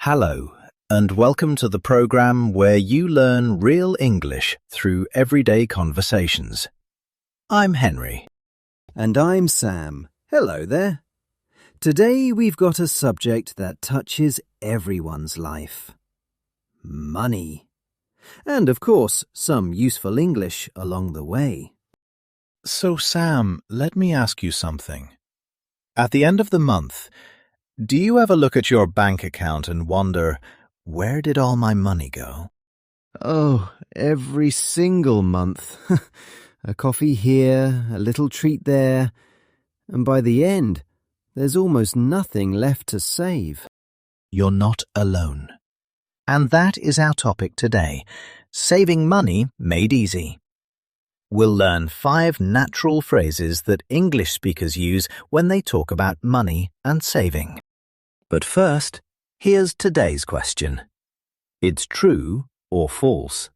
Hello, and welcome to the program where you learn real English through everyday conversations. I'm Henry. And I'm Sam. Hello there. Today we've got a subject that touches everyone's life. Money. And of course, some useful English along the way. So Sam, let me ask you something. At the end of the month, do you ever look at your bank account and wonder, where did all my money go? Oh, every single month. A coffee here, a little treat there, and by the end, there's almost nothing left to save. You're not alone. And that is our topic today, saving money made easy. We'll learn 5 natural phrases that English speakers use when they talk about money and saving. But first, here's today's question. It's true or false?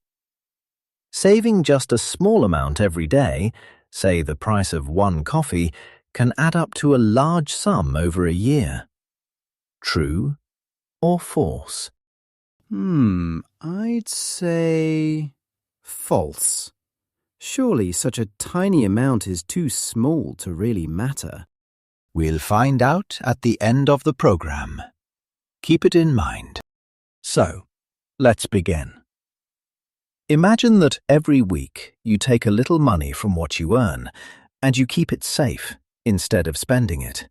Saving just a small amount every day, say the price of one coffee, can add up to a large sum over a year. True or false? I'd say false. Surely such a tiny amount is too small to really matter. We'll find out at the end of the program. Keep it in mind. So, let's begin. Imagine that every week you take a little money from what you earn and you keep it safe instead of spending it.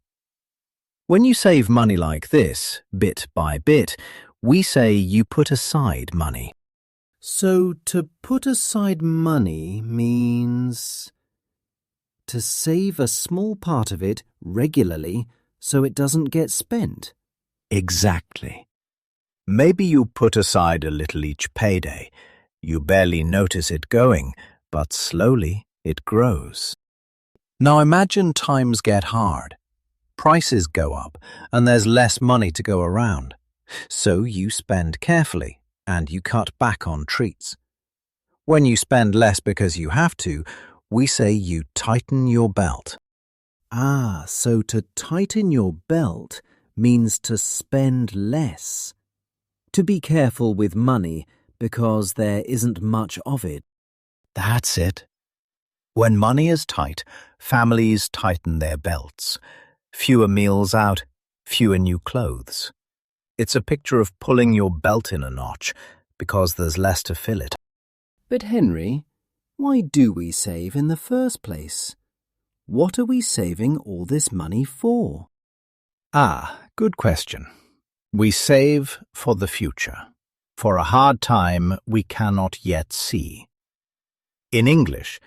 When you save money like this, bit by bit, we say you put aside money. So to put aside money means to save a small part of it regularly so it doesn't get spent. Exactly. Maybe you put aside a little each payday. You barely notice it going, but slowly it grows. Now imagine times get hard. Prices go up and there's less money to go around. So you spend carefully and you cut back on treats. When you spend less because you have to, we say you tighten your belt. So to tighten your belt means to spend less. To be careful with money because there isn't much of it. That's it. When money is tight, families tighten their belts. Fewer meals out, fewer new clothes. It's a picture of pulling your belt in a notch because there's less to fill it. But Henry, why do we save in the first place? What are we saving all this money for? Good question. We save for the future, for a hard time we cannot yet see. In English,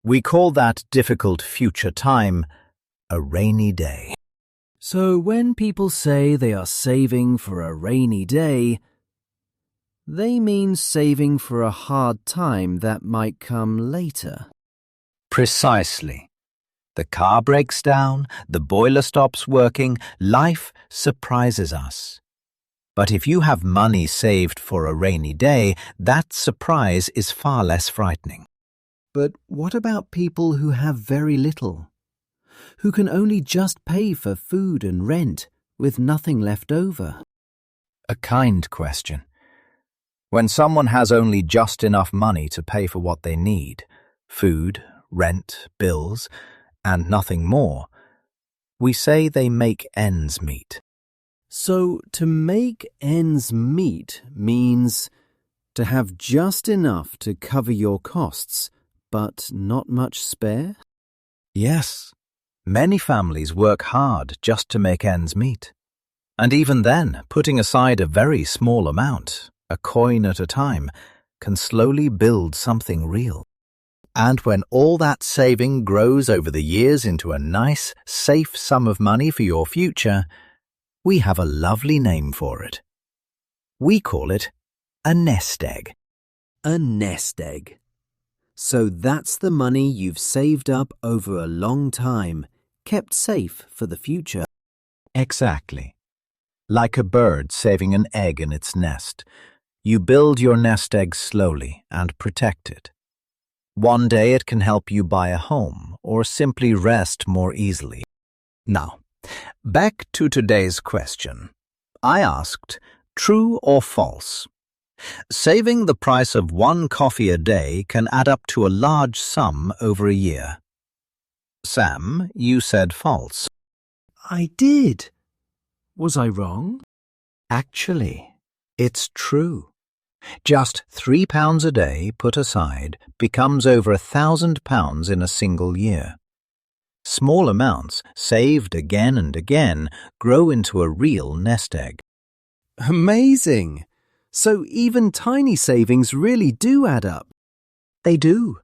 we call that difficult future time a rainy day. So when people say they are saving for a rainy day, they mean saving for a hard time that might come later. Precisely. The car breaks down, the boiler stops working, life surprises us. But if you have money saved for a rainy day, that surprise is far less frightening. But what about people who have very little? Who can only just pay for food and rent with nothing left over? A kind question. When someone has only just enough money to pay for what they need, food, rent, bills, and nothing more, we say they make ends meet. So to make ends meet means to have just enough to cover your costs, but not much spare? Yes. Many families work hard just to make ends meet. And even then, putting aside a very small amount, a coin at a time, can slowly build something real. And when all that saving grows over the years into a nice, safe sum of money for your future, we have a lovely name for it. We call it a nest egg. A nest egg. So that's the money you've saved up over a long time, kept safe for the future. Exactly. Like a bird saving an egg in its nest, you build your nest egg slowly and protect it. One day it can help you buy a home or simply rest more easily. Now, back to today's question. I asked, True or false? Saving the price of one coffee a day can add up to a large sum over a year. Sam, you said false. I did. Was I wrong? Actually, it's true. Just £3 a day put aside becomes over £1,000 in a single year. Small amounts, saved again and again, grow into a real nest egg. Amazing! So even tiny savings really do add up. They do.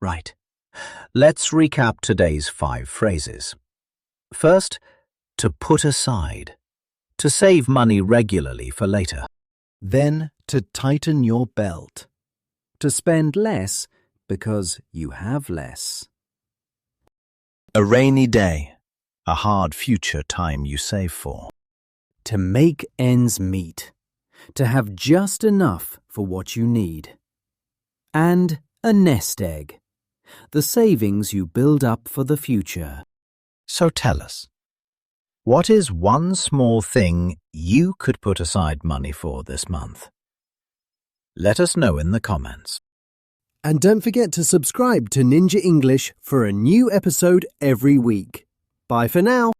Right. Let's recap today's 5 phrases. First, to put aside. To save money regularly for later. Then to tighten your belt. To spend less because you have less. A rainy day. A hard future time you save for. To make ends meet. To have just enough for what you need. And a nest egg. The savings you build up for the future. So tell us, what is one small thing you could put aside money for this month? Let us know in the comments. And don't forget to subscribe to Ninja English for a new episode every week. Bye for now.